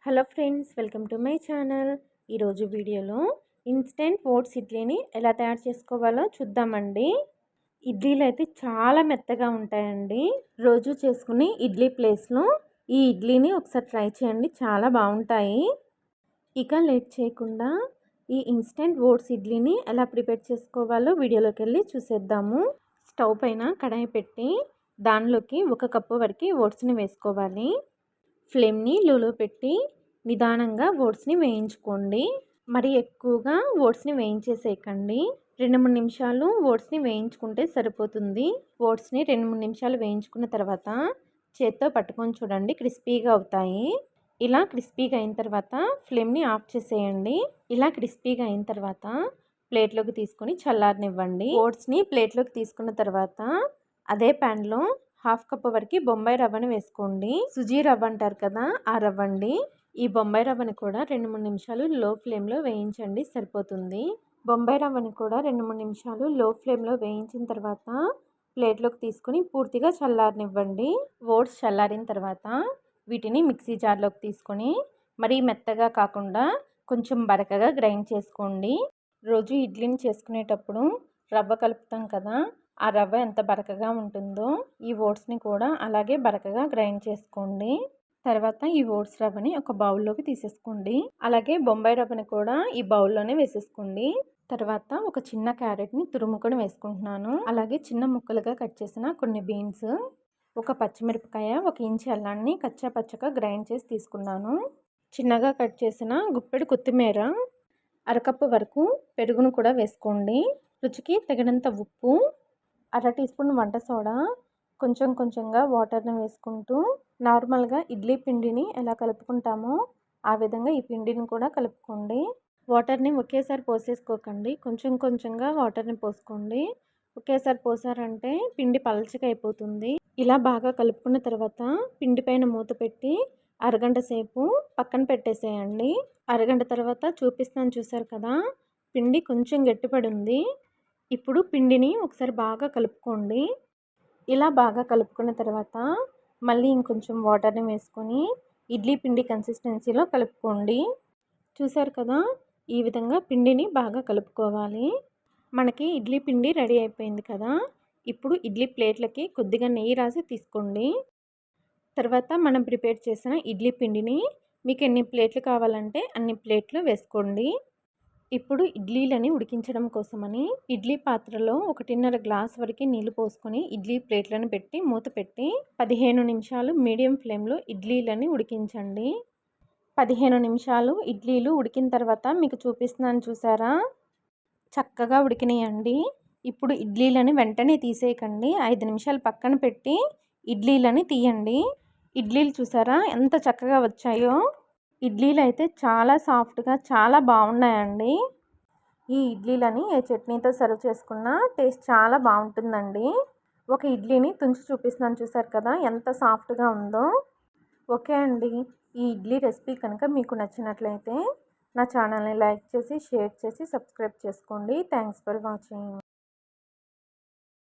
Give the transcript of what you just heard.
Hello friends, welcome to my channel. ఈరోజు వీడియోలో instant oats ఇడ్లీని ఎలా తయారు చేసుకోవాలో చూద్దామండి. ఇడ్లీలు అయితే చాలా మెత్తగా ఉంటాయండి. రోజు చేసుకునే ఇడ్లీ ప్లేస్లో ఈ ఇడ్లీని ఒకసారి ట్రై చేయండి, చాలా బాగుంటాయి. ఇక లేట్ చేయకుండా ఈ ఇన్స్టెంట్ ఓట్స్ ఇడ్లీని ఎలా ప్రిపేర్ చేసుకోవాలో వీడియోలోకి వెళ్ళి చూసేద్దాము. స్టవ్ పైన కడాయి పెట్టి దానిలోకి 1 కప్పు వరకు ఓట్స్ని వేసుకోవాలి. ఫ్లేమ్ని లోలో పెట్టి నిదానంగా ఓట్స్ని వేయించుకోండి. మరి ఎక్కువగా ఓట్స్ని వేయించేసేయకండి. 2-3 నిమిషాలు ఓట్స్ని వేయించుకుంటే సరిపోతుంది. ఓట్స్ని 2-3 నిమిషాలు వేయించుకున్న తర్వాత చేత్తో పట్టుకొని చూడండి, క్రిస్పీగా అవుతాయి. ఇలా క్రిస్పీగా అయిన తర్వాత ఫ్లేమ్ని ఆఫ్ చేసేయండి. ఇలా క్రిస్పీగా అయిన తర్వాత ప్లేట్లోకి తీసుకొని చల్లారనివ్వండి. ఓట్స్ని ప్లేట్లోకి తీసుకున్న తర్వాత అదే ప్యాన్లో 1/2 కప్పు వరకు బొంబాయి రవ్వని వేసుకోండి. సుజీ రవ్వ అంటారు కదా, ఆ రవ్వ అండి. ఈ బొంబాయి రవ్వని కూడా 2-3 నిమిషాలు లో ఫ్లేమ్లో వేయించండి, సరిపోతుంది. బొంబాయి రవ్వని కూడా 2-3 నిమిషాలు లో ఫ్లేమ్లో వేయించిన తర్వాత ప్లేట్లోకి తీసుకొని పూర్తిగా చల్లారనివ్వండి. ఓట్స్ చల్లారిన తర్వాత వీటిని మిక్సీ జార్లోకి తీసుకొని మరీ మెత్తగా కాకుండా కొంచెం బరకగా గ్రైండ్ చేసుకోండి. రోజు ఇడ్లీని చేసుకునేటప్పుడు రవ్వ కలుపుతాం కదా, ఆ రవ్వ ఎంత బరకగా ఉంటుందో ఈ ఓట్స్ని కూడా అలాగే బరకగా గ్రైండ్ చేసుకోండి. తర్వాత ఈ ఓట్స్ రవ్వని ఒక బౌల్లోకి తీసేసుకోండి. అలాగే బొంబాయి రవ్వని కూడా ఈ బౌల్లోనే వేసేసుకోండి. తర్వాత ఒక చిన్న క్యారెట్ని తురుముకొని వేసుకుంటున్నాను. అలాగే చిన్న ముక్కలుగా కట్ చేసిన కొన్ని బీన్స్, ఒక పచ్చిమిరపకాయ, 1 ఇంచు అల్లాన్ని కచ్చా పచ్చగా గ్రైండ్ చేసి తీసుకున్నాను. చిన్నగా కట్ చేసిన గుప్పెడు కొత్తిమీర, 1/2 కప్పు వరకు పెరుగును కూడా వేసుకోండి. రుచికి తగినంత ఉప్పు, 1/2 టీ స్పూన్ వంట సోడా, కొంచెం కొంచెంగా వాటర్ని వేసుకుంటూ నార్మల్గా ఇడ్లీ పిండిని ఎలా కలుపుకుంటామో ఆ విధంగా ఈ పిండిని కూడా కలుపుకోండి. వాటర్ని ఒకేసారి పోసేసుకోకండి, కొంచెం కొంచెంగా వాటర్ని పోసుకోండి. ఒకేసారి పోసారంటే పిండి పలచగా అయిపోతుంది. ఇలా బాగా కలుపుకున్న తర్వాత పిండి పైన మూత పెట్టి అరగంట సేపు పక్కన పెట్టేసేయండి. అరగంట తర్వాత చూపిస్తాను, చూసారు కదా, పిండి కొంచెం గట్టిపడి ఉంది. ఇప్పుడు పిండిని ఒకసారి బాగా కలుపుకోండి. ఇలా బాగా కలుపుకున్న తర్వాత మళ్ళీ ఇంకొంచెం వాటర్ని వేసుకొని ఇడ్లీ పిండి కన్సిస్టెన్సీలో కలుపుకోండి. చూసారు కదా, ఈ విధంగా పిండిని బాగా కలుపుకోవాలి. మనకి ఇడ్లీ పిండి రెడీ అయిపోయింది కదా. ఇప్పుడు ఇడ్లీ ప్లేట్లకి కొద్దిగా నెయ్యి రాసి తీసుకోండి. తర్వాత మనం ప్రిపేర్ చేసిన ఇడ్లీ పిండిని మీకు ఎన్ని ప్లేట్లు కావాలంటే అన్ని ప్లేట్లు వేసుకోండి. ఇప్పుడు ఇడ్లీలని ఉడికించడం కోసమని ఇడ్లీ పాత్రలో 1.5 గ్లాస్ వరకు నీళ్లు పోసుకొని ఇడ్లీ ప్లేట్లను పెట్టి మూత పెట్టి 15 నిమిషాలు మీడియం ఫ్లేమ్లో ఇడ్లీలని ఉడికించండి. 15 నిమిషాలు ఇడ్లీలు ఉడికిన తర్వాత మీకు చూపిస్తున్నాను, చూసారా, చక్కగా ఉడికినాయండి. ఇప్పుడు ఇడ్లీలని వెంటనే తీసేయకండి, 5 నిమిషాలు పక్కన పెట్టి ఇడ్లీలని తీయండి. ఇడ్లీలు చూసారా ఎంత చక్కగా వచ్చాయో. ఇడ్లీలు అయితే చాలా సాఫ్ట్గా చాలా బాగున్నాయండి. ఈ ఇడ్లీలని ఏ చట్నీతో సర్వ్ చేసుకున్నా టేస్ట్ చాలా బాగుంటుందండి. ఒక ఇడ్లీని తుంచి చూపిస్తున్నాను, చూసారు కదా ఎంత సాఫ్ట్గా ఉందో. ఓకే అండి, ఈ ఇడ్లీ రెసిపీ కనుక మీకు నచ్చినట్లయితే నా ఛానల్ని లైక్ చేసి, షేర్ చేసి, సబ్స్క్రైబ్ చేసుకోండి. Thanks for watching.